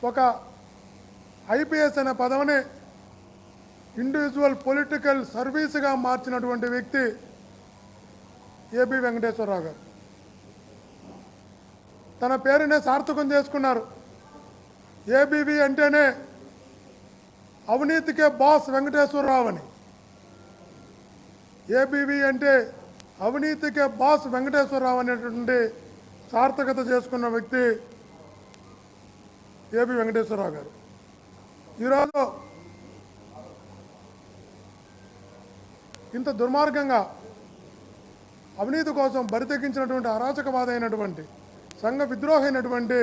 ఒక ఐపీఎస్ అనే పదవిని ఇండివిజువల్ పొలిటికల్ సర్వీస్గా మార్చినటువంటి వ్యక్తి ఏబి వెంకటేశ్వరరావు గారు. తన పేరునే సార్థకం చేసుకున్నారు. ఏబీవీ అంటేనే అవినీతికే బాస్ వెంకటేశ్వరరావు అని. ఏబీవీ అంటే అవినీతికే బాస్ వెంకటేశ్వరరావు అనేటువంటి సార్థకత చేసుకున్న వ్యక్తి ఏబి వెంకటేశ్వరరావు గారు. ఈరోజు ఇంత దుర్మార్గంగా అవినీతి కోసం బరితెగించినటువంటి అరాచకవాద అయినటువంటి సంఘ విద్రోహి అయినటువంటి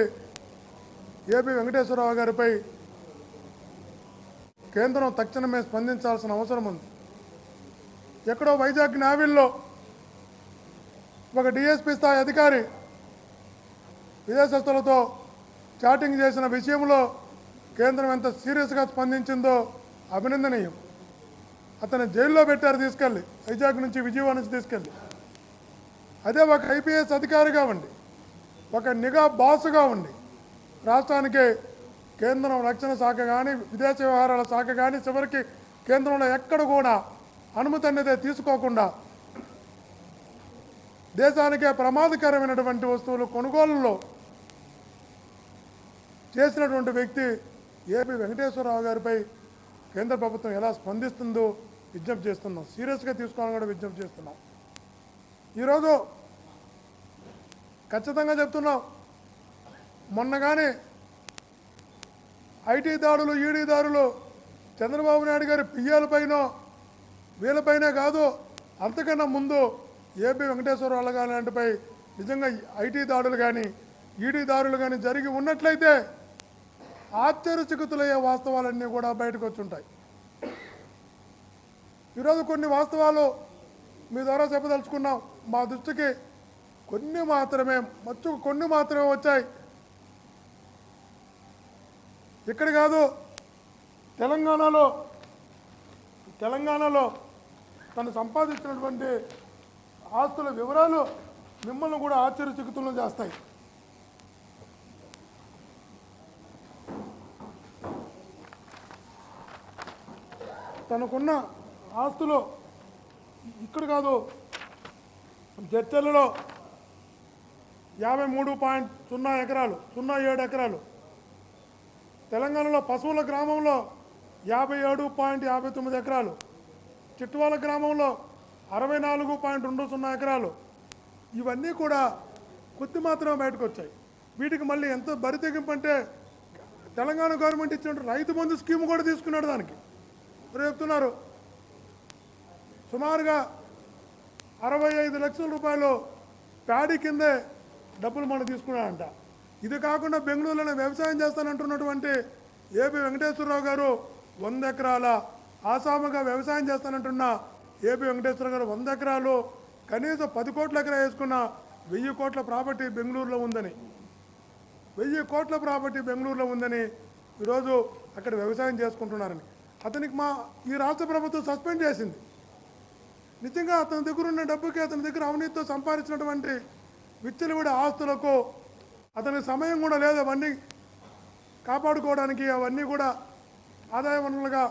ఏబి వెంకటేశ్వరరావు గారిపై కేంద్రం తక్షణమే స్పందించాల్సిన అవసరం ఉంది. ఎక్కడో వైజాగ్ నావిల్లో ఒక డిఎస్పీ స్థాయి అధికారి విదేశస్తులతో చాటింగ్ చేసిన విషయంలో కేంద్రం ఎంత సీరియస్గా స్పందించిందో అభినందనీయం. అతను జైల్లో పెట్టారు తీసుకెళ్ళి, వైజాగ్ నుంచి విజయవాడ నుంచి తీసుకెళ్ళి. అదే ఒక ఐపీఎస్ అధికారిగా ఉండి, ఒక నిఘా బాసుగా ఉండి రాష్ట్రానికి కేంద్రం రక్షణ శాఖ కానీ విదేశ వ్యవహారాల శాఖ కానీ చివరికి కేంద్రంలో ఎక్కడ కూడా అనుమతి అనేది తీసుకోకుండా దేశానికే ప్రమాదకరమైనటువంటి వస్తువులు కొనుగోలులో చేసినటువంటి వ్యక్తి ఏబి వెంకటేశ్వరరావు గారిపై కేంద్ర ప్రభుత్వం ఎలా స్పందిస్తుందో విజ్ఞప్తి చేస్తున్నాం. సీరియస్గా తీసుకోవాలని కూడా విజ్ఞప్తి చేస్తున్నాం. ఈరోజు ఖచ్చితంగా చెప్తున్నాం, మొన్న కానీ ఐటీ దాడులు ఈడీ దాడులు చంద్రబాబు నాయుడు గారి పియ్యాలపైన వీళ్ళపైనే కాదు, అంతకన్నా ముందు ఏబి వెంకటేశ్వరరావు గారిపై నిజంగా ఐటీ దాడులు కానీ ఈడీ దాడులు కానీ జరిగి ఉన్నట్లయితే ఆశ్చర్యచకితులయ్యే వాస్తవాలన్నీ కూడా బయటకు వచ్చుంటాయి. ఈరోజు కొన్ని వాస్తవాలు మీ ద్వారా చెప్పదలుచుకున్నాం. మా దృష్టికి కొన్ని మాత్రమే వచ్చాయి. ఇక్కడ కాదు, తెలంగాణలో తను సంపాదించినటువంటి ఆస్తుల వివరాలు మిమ్మల్ని కూడా ఆశ్చర్యచకితులను చేస్తాయి. తనకున్న ఆస్తులు ఇక్కడ కాదు, జడ్చర్లలో 53.0 ఎకరాలు, 07 ఎకరాలు. తెలంగాణలో పశువుల గ్రామంలో 57.59 ఎకరాలు. చిట్వాల గ్రామంలో 64.20 ఎకరాలు. ఇవన్నీ కూడా కొద్ది మాత్రమే బయటకు వచ్చాయి. వీటికి మళ్ళీ ఎంత బరితెగింపు అంటే తెలంగాణ గవర్నమెంట్ ఇచ్చిన రైతు బంధు స్కీమ్ కూడా తీసుకున్నాడు. దానికి మరి చెప్తున్నారు సుమారుగా 65 లక్షల రూపాయలు ప్యాడీ కిందే డబ్బులు మనం తీసుకున్నాడంట. ఇది కాకుండా బెంగళూరులోనే వ్యవసాయం చేస్తానంటున్నటువంటి ఏబి వెంకటేశ్వరరావు గారు 100 ఎకరాల ఆసాముగా వ్యవసాయం చేస్తానంటున్న ఏబి వెంకటేశ్వరరావు గారు 100 ఎకరాలు కనీసం 10 కోట్ల ఎకరా వేసుకున్న 1000 కోట్ల ప్రాపర్టీ బెంగళూరులో ఉందని, 1000 కోట్ల ప్రాపర్టీ బెంగళూరులో ఉందని ఈరోజు అక్కడ వ్యవసాయం చేసుకుంటున్నారని అతనికి ఈ రాష్ట్ర ప్రభుత్వం సస్పెండ్ చేసింది. నిజంగా అతని దగ్గర ఉన్న డబ్బుకి, అతని దగ్గర అవినీతితో సంపాదించినటువంటి విచ్చలవిడి ఆస్తులకు అతనికి సమయం కూడా లేదు అవన్నీ కాపాడుకోవడానికి, అవన్నీ కూడా ఆదాయ వనరులుగా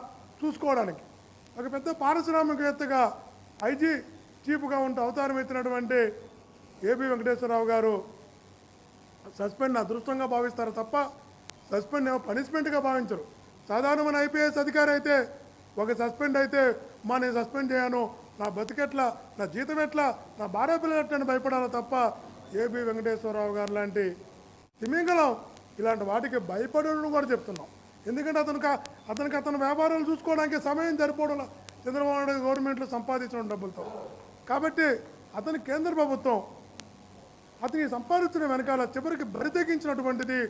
చూసుకోవడానికి. ఒక పెద్ద పారిశ్రామికవేత్తగా ఐజీ చీఫ్గా ఉంటూ అవతారం ఎత్తినటువంటి ఏబి వెంకటేశ్వరరావు గారు సస్పెండ్ అదృష్టంగా భావిస్తారు తప్ప సస్పెండ్ ఏమో పనిష్మెంట్గా భావించరు. సాధారణమైన ఐపీఎస్ అధికారి అయితే ఒక సస్పెండ్ అయితే నేను సస్పెండ్ చేయను, నా బతికెట్లా, నా జీతం ఎట్లా, నా భార్య పిల్లలెట్లని భయపడాలి తప్ప ఏబి వెంకటేశ్వరరావు గారు లాంటి తిమింగలం ఇలాంటి వాటికి భయపడడం కూడా చెప్తున్నాం. ఎందుకంటే అతని వ్యాపారాలు చూసుకోవడానికి సమయం సరిపోవడం చంద్రబాబు నాయుడు గవర్నమెంట్లో సంపాదించిన డబ్బులతో. కాబట్టి అతని కేంద్ర ప్రభుత్వం అతని సంపాదించిన వెనకాల చివరికి బరితెగించినటువంటిది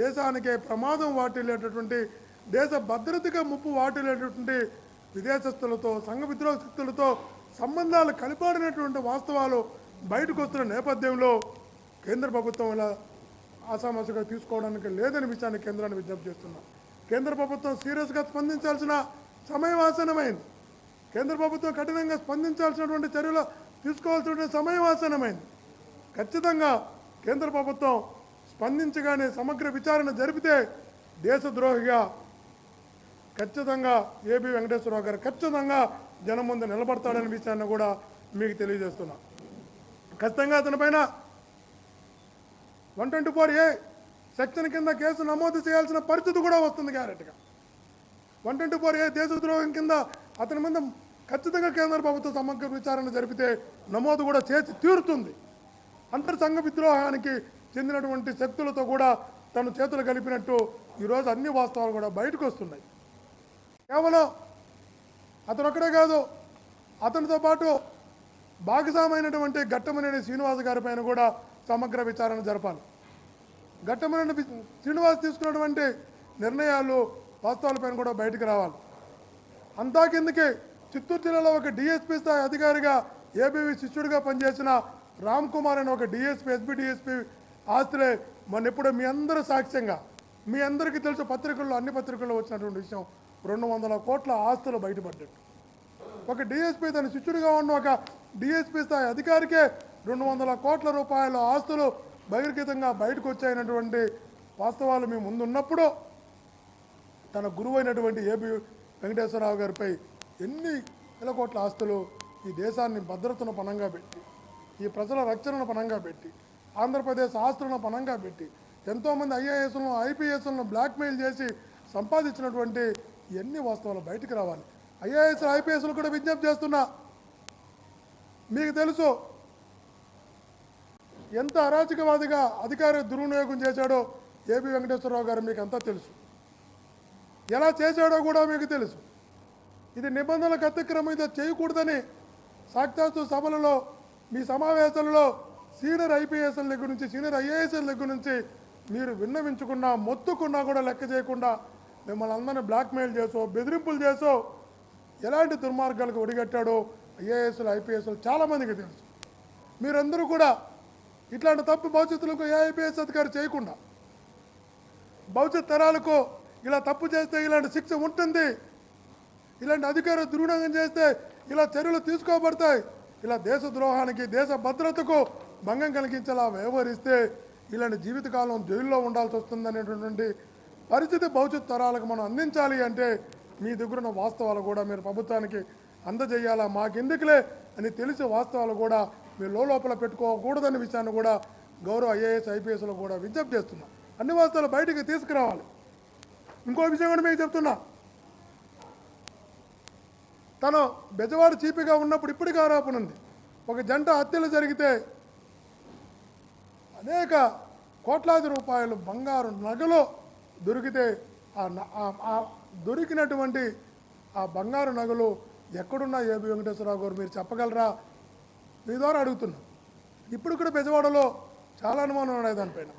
దేశానికే ప్రమాదం వాటిల్లేటటువంటి, దేశ భద్రతగా ముప్పు వాటిల్లేటటువంటి విదేశస్తులతో సంఘ విద్రోహ శక్తులతో సంబంధాలు కలిపాడినటువంటి వాస్తవాలు బయటకు వస్తున్న నేపథ్యంలో కేంద్ర ప్రభుత్వం ఇలా ఆసామాసిగా తీసుకోవడానికి లేదని విషయాన్ని కేంద్రాన్ని విజ్ఞప్తి చేస్తున్నాం. కేంద్ర ప్రభుత్వం సీరియస్గా స్పందించాల్సిన సమయం ఆసన్నమైంది. కేంద్ర ప్రభుత్వం కఠినంగా స్పందించాల్సినటువంటి చర్యలు తీసుకోవాల్సినటువంటి సమయం ఆసన్నమైంది. ఖచ్చితంగా కేంద్ర ప్రభుత్వం స్పందించగానే సమగ్ర విచారణ జరిపితే దేశద్రోహిగా ఖచ్చితంగా ఏబి వెంకటేశ్వరరావు గారు ఖచ్చితంగా జనం ముందు నిలబడతాడనే విషయాన్ని కూడా మీకు తెలియజేస్తున్నా. ఖచ్చితంగా అతనిపైన 124A సెక్షన్ కింద కేసు నమోదు చేయాల్సిన పరిస్థితి కూడా వస్తుంది. గ్యారెంటీగా 124A దేశద్రోహం కింద అతని మీద ఖచ్చితంగా కేంద్ర ప్రభుత్వం సమగ్ర విచారణ జరిపితే నమోదు కూడా చేసి తీరుతుంది. అంతర్ సంఘ విద్రోహానికి చెందినటువంటి శక్తులతో కూడా తను చేతులు కలిపినట్టు ఈరోజు అన్ని వాస్తవాలు కూడా బయటకు వస్తున్నాయి. కేవలం అతను ఒక్కడే కాదు, అతనితో పాటు భాగస్వామైనటువంటి ఘట్టమనేని శ్రీనివాస్ గారి పైన కూడా సమగ్ర విచారణ జరపాలి. ఘట్టమనేని శ్రీనివాస్ తీసుకున్నటువంటి నిర్ణయాలు వాస్తవాలపైన కూడా బయటకు రావాలి. అంతా కిందకి చిత్తూరు జిల్లాలో ఒక డిఎస్పీ స్థాయి అధికారిగా ఏబీవీ శిష్యుడిగా పనిచేసిన రామ్ కుమార్ అనే ఒక డిఎస్పీ ఎస్బీ డిఎస్పీ ఆస్తులే మొన్నెప్పుడు మీ అందరూ సాక్ష్యంగా మీ అందరికీ తెలుసు, పత్రికల్లో అన్ని పత్రికల్లో వచ్చినటువంటి విషయం 200 కోట్ల ఆస్తులు బయటపడ్డట్టు. ఒక డిఎస్పీ తన శిష్యుడిగా ఉన్న ఒక డిఎస్పీ స్థాయి అధికారికే 200 కోట్ల రూపాయల ఆస్తులు బహిర్గతంగా బయటకు వచ్చాయనటువంటి వాస్తవాలు మీ ముందున్నప్పుడు తన గురువు అయినటువంటి ఏబి వెంకటేశ్వరరావు గారిపై ఎన్ని వేల కోట్ల ఆస్తులు ఈ దేశాన్ని భద్రతను పణంగా పెట్టి, ఈ ప్రజల రక్షణను పణంగా పెట్టి, ఆంధ్రప్రదేశ్ ఆస్తులను పణంగా పెట్టి ఎంతోమంది ఐఏఎస్లను ఐపీఎస్లను బ్లాక్మెయిల్ చేసి సంపాదించినటువంటి ఎన్ని వాస్తవాలు బయటకు రావాలి. ఐఏఎస్ ఐపీఎస్లు కూడా విజ్ఞప్తి చేస్తున్నా, మీకు తెలుసు ఎంత అరాచకవాదిగా అధికార దుర్వినియోగం చేశాడో ఏబి వెంకటేశ్వరరావు గారు మీకు అంతా తెలుసు. ఎలా చేశాడో కూడా మీకు తెలుసు. ఇది నిబంధనలకు అతిక్రమం, ఇది చేయకూడదని సాక్షాత్తు సభలలో మీ సమావేశాలలో సీనియర్ ఐపీఎస్ల దగ్గర నుంచి సీనియర్ ఐఏఎస్ల దగ్గర నుంచి మీరు విన్నవించుకున్నా మొత్తుకున్నా కూడా లెక్క చేయకుండా మిమ్మల్ని అందరినీ బ్లాక్మెయిల్ చేసో బెదిరింపులు చేసో ఎలాంటి దుర్మార్గాలకు ఒడిగట్టాడో ఐఏఎస్లు ఐపీఎస్లు చాలామందికి తెలుసు. మీరందరూ కూడా ఇట్లాంటి తప్పు భవిష్యత్తులకు ఏ ఐపీఎస్ అధికారి చేయకుండా భవిష్యత్ తరాలకు ఇలా తప్పు చేస్తే ఇలాంటి శిక్ష ఉంటుంది, ఇలాంటి అధికార దుర్వినియోగం చేస్తే ఇలా చర్యలు తీసుకోబడతాయి, ఇలా దేశ ద్రోహానికి దేశ భద్రతకు భంగం కలిగించేలా వ్యవహరిస్తే ఇలాంటి జీవితకాలం జైల్లో ఉండాల్సి వస్తుందనేటటువంటి పరిస్థితి భవిష్యత్ తరాలకు మనం అందించాలి అంటే మీ దగ్గర ఉన్న వాస్తవాలు కూడా మీరు ప్రభుత్వానికి అందజేయాలా. మాకెందుకులే అని తెలిసి వాస్తవాలు కూడా మీరు లోపల పెట్టుకోకూడదనే విషయాన్ని కూడా గౌరవ ఐఏఎస్ ఐపీఎస్లో కూడా విజ్ఞప్తి చేస్తున్నా. అన్ని వాస్తవాలు బయటికి తీసుకురావాలి. ఇంకో విషయం కూడా మీకు చెప్తున్నా, తను బెజవాడ చీపీగా ఉన్నప్పుడు ఇప్పటికీ ఆరోపణ ఉంది, ఒక జంట హత్యలు జరిగితే అనేక కోట్లాది రూపాయలు బంగారు నగలు దొరికితే దొరికినటువంటి ఆ బంగారు నగలు ఎక్కడున్నా ఏబి వెంకటేశ్వరరావు గారు మీరు చెప్పగలరా? మీ ద్వారా అడుగుతున్నా. ఇప్పుడు కూడా బెజవాడలో చాలా అనుమానం ఉన్నాయి దానిపైన.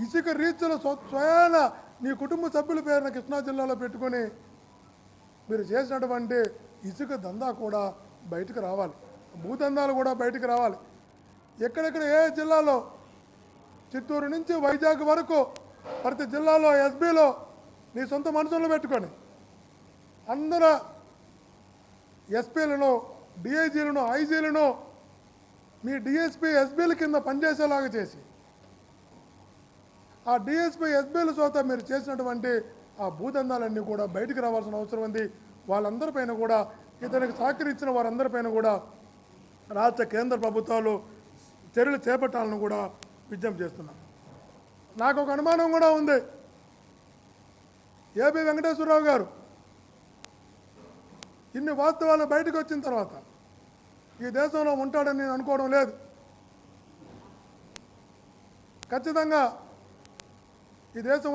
ఇసుక రీచ్లు స్వయాన మీ కుటుంబ సభ్యుల పేరున కృష్ణా జిల్లాలో పెట్టుకొని మీరు చేసినటువంటి ఇసుక దందా కూడా బయటకు రావాలి, భూదందాలు కూడా బయటకు రావాలి. ఎక్కడెక్కడ ఏ జిల్లాలో చిత్తూరు నుంచి వైజాగ్ వరకు ప్రతి జిల్లాలో ఎస్బీలో నీ సొంత మనుషులను పెట్టుకొని అందరూ ఎస్పీలను డిఐజీలను ఐజీలను మీ డిఎస్పీ ఎస్బీల కింద పనిచేసేలాగా చేసి ఆ డిఎస్పీ ఎస్బీల చోత మీరు చేసినటువంటి ఆ భూదందాలన్నీ కూడా బయటికి రావాల్సిన అవసరం ఉంది. వాళ్ళందరిపైన కూడా ఇతనికి సహకరించిన వారందరిపైన కూడా రాష్ట్ర కేంద్ర ప్రభుత్వాలు చర్యలు చేపట్టాలని కూడా విజ్ఞప్తి చేస్తున్నాం. నాకు ఒక అనుమానం కూడా ఉంది, ఏబి వెంకటేశ్వరరావు గారు ఇన్ని వాస్తవాలు బయటకు వచ్చిన తర్వాత ఈ దేశంలో ఉంటాడని నేను అనుకోవడం లేదు. ఖచ్చితంగా ఈ దేశం